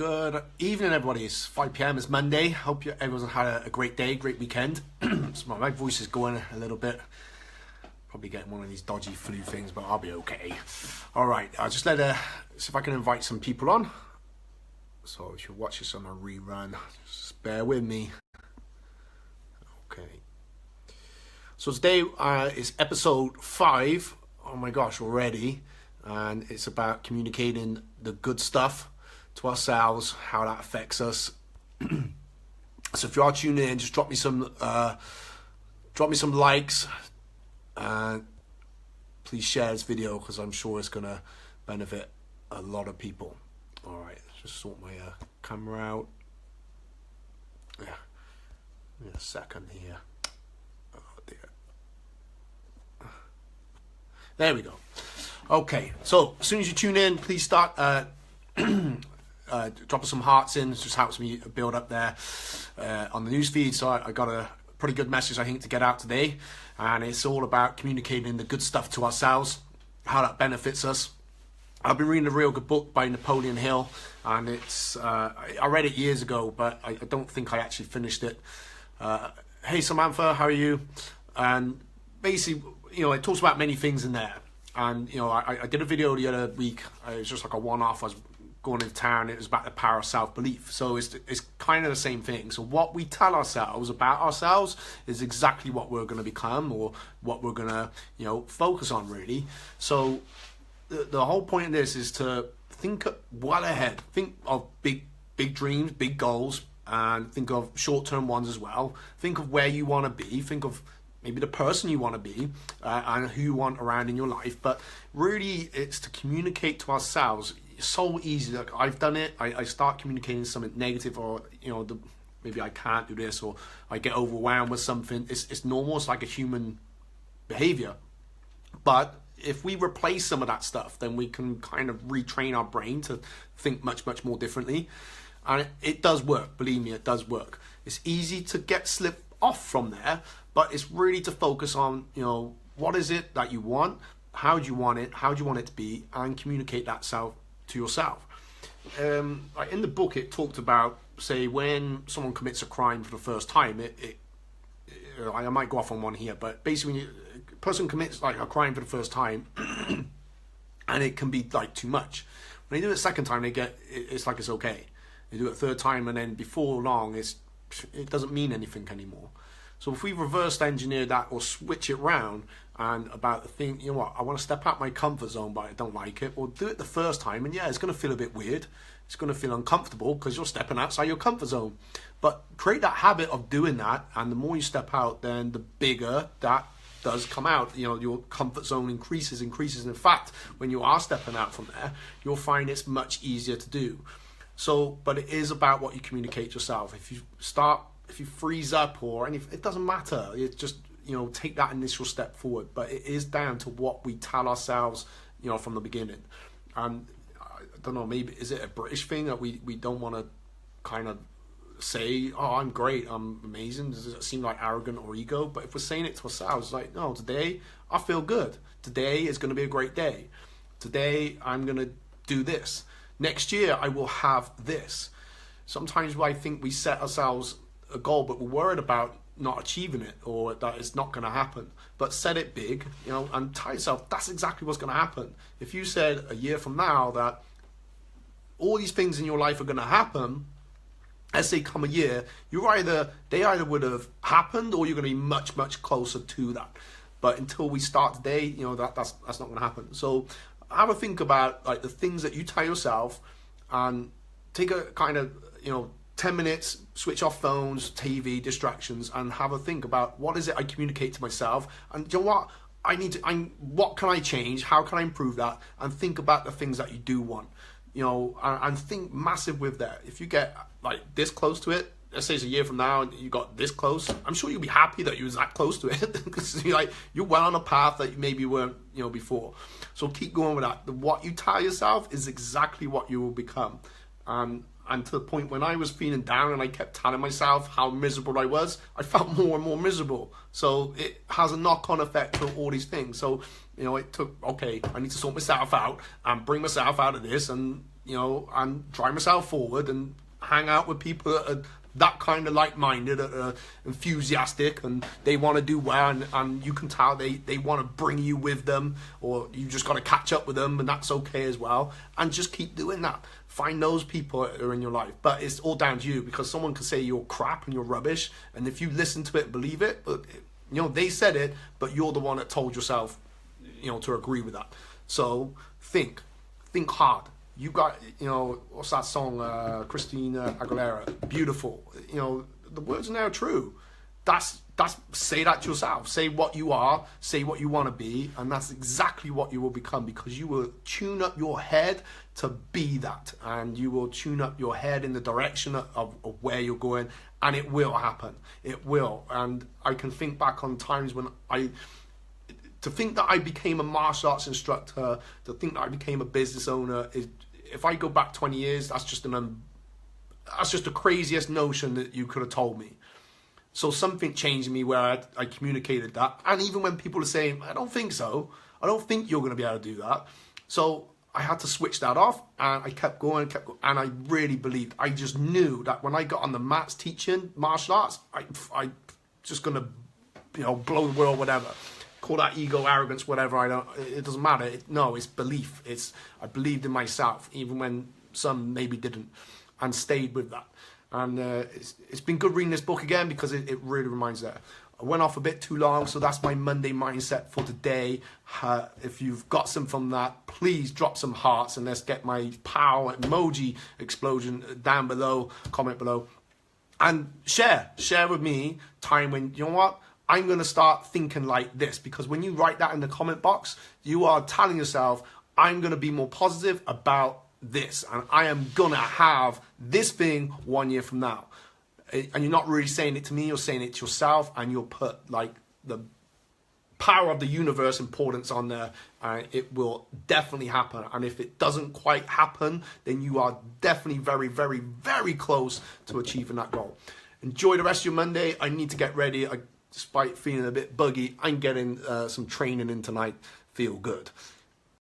Good evening, everybody. It's 5 p.m. It's Monday. Hope everyone's had a great day, great weekend. So my voice is going a little bit. Probably getting one of these dodgy flu things, but I'll be okay. All right, I'll just see if I can invite some people on. So if you watch this on a rerun, just bear with me. Okay. So today is episode 5. Oh my gosh, already. And it's about communicating the good stuff to ourselves, how that affects us. So if you are tuning in, just drop me some likes, and please share this video because I'm sure it's gonna benefit a lot of people. All right, let's just sort my camera out. Yeah, give me a second here. Oh dear. There we go. Okay, so as soon as you tune in, please start drop us some hearts in. It just helps me build up there on the newsfeed. So I got a pretty good message, I think, to get out today, and it's all about communicating the good stuff to ourselves, how that benefits us. I've been reading a real good book by Napoleon Hill, and it's I read it years ago, but I don't think I actually finished it. Hey Samantha, how are you? And basically, it talks about many things in there. And I did a video the other week. It was just like a one-off. I was going into town. It was about the power of self-belief. So it's kind of the same thing. So what we tell ourselves about ourselves is exactly what we're going to become, or what we're going to focus on, really. So the whole point of this is to think well ahead. Think of big dreams, big goals, and think of short-term ones as well. Think of where you want to be. Think of maybe the person you want to be and who you want around in your life. But really, it's to communicate to ourselves. It's so easy. Like, I've done it. I start communicating something negative, or maybe I can't do this, or I get overwhelmed with something. It's normal. It's like a human behavior. But if we replace some of that stuff, then we can kind of retrain our brain to think much, much more differently. And it does work. Believe me, it does work. It's easy to slip off from there, but it's really to focus on, what is it that you want? How do you want it? How do you want it to be? And communicate that to yourself. In the book, it talked about, say, when someone commits a crime for the first time, I might go off on one here, but basically when a person commits like a crime for the first time, and it can be like too much. When they do it a second time, it's like it's okay. They do it a third time, and then before long, it doesn't mean anything anymore. So if we reverse engineer that, or switch it round, and about the thing, I want to step out my comfort zone, but I don't like it, or do it the first time, and it's going to feel a bit weird. It's going to feel uncomfortable because you're stepping outside your comfort zone. But create that habit of doing that, and the more you step out, then the bigger that does come out. Your comfort zone increases. In fact, when you are stepping out from there, you'll find it's much easier to do. So, but it is about what you communicate yourself. If you freeze up or anything, it doesn't matter. It's just, take that initial step forward. But it is down to what we tell ourselves, from the beginning. And I don't know, maybe is it a British thing that we don't want to kind of say, oh, I'm great, I'm amazing? Does it seem like arrogant or ego? But if we're saying it to ourselves, like, no, today I feel good. Today is going to be a great day. Today I'm going to do this. Next year I will have this. Sometimes I think we set ourselves a goal, but we're worried about not achieving it, or that it's not going to happen. But set it big, and tell yourself that's exactly what's going to happen. If you said a year from now that all these things in your life are going to happen, as they come a year, they either would have happened, or you're going to be much, much closer to that. But until we start today, that's not going to happen. So have a think about like the things that you tell yourself, and take a kind of 10 minutes, switch off phones, TV, distractions, and have a think about what is it I communicate to myself, and what what can I change? How can I improve that? And think about the things that you do want, and think massive with that. If you get like this close to it, let's say it's a year from now and you got this close, I'm sure you'll be happy that you was that close to it because you're well on a path that you maybe weren't before. So keep going with that. What you tell yourself is exactly what you will become. And to the point when I was feeling down and I kept telling myself how miserable I was, I felt more and more miserable. So it has a knock-on effect to all these things. So, it took, okay, I need to sort myself out and bring myself out of this and you know, and drive myself forward and hang out with people that are that kind of like-minded, that are enthusiastic, and they want to do well, and you can tell they want to bring you with them, or you just got to catch up with them, and that's okay as well. And just keep doing that. Find those people that are in your life. But it's all down to you, because someone can say you're crap and you're rubbish, and if you listen to it and believe it, you know, they said it, but you're the one that told yourself, you know, to agree with that. So think hard. You got, you know, what's that song, Christina Aguilera, Beautiful. You know, the words are now true. That's say that to yourself. Say what you are, say what you want to be, and that's exactly what you will become, because you will tune up your head to be that, and you will tune up your head in the direction of where you're going, and it will happen. It will. And I can think back on times when to think that I became a martial arts instructor, to think that I became a business owner, if I go back 20 years, that's just the craziest notion that you could have told me. So something changed in me where I communicated that. And even when people are saying, I don't think so, I don't think you're going to be able to do that. So I had to switch that off, and I kept going, and I really believed. I just knew that when I got on the mats teaching martial arts, I just going to, you know, blow the world, whatever. Call that ego, arrogance, whatever. It doesn't matter. It's belief. I believed in myself, even when some maybe didn't, and stayed with that. And it's been good reading this book again, because it really reminds that. I went off a bit too long, so that's my Monday mindset for today. If you've got some from that, please drop some hearts, and let's get my power emoji explosion down below, comment below. And share with me time when, you know what, I'm going to start thinking like this, because when you write that in the comment box, you are telling yourself, I'm going to be more positive about this, and I am going to have this thing 1 year from now. And you're not really saying it to me, you're saying it to yourself, and you'll put like the power of the universe importance on there, and it will definitely happen. And if it doesn't quite happen, then you are definitely very, very, very close to achieving that goal. Enjoy the rest of your Monday. I need to get ready. Despite feeling a bit buggy, I'm getting some training in tonight. Feel good.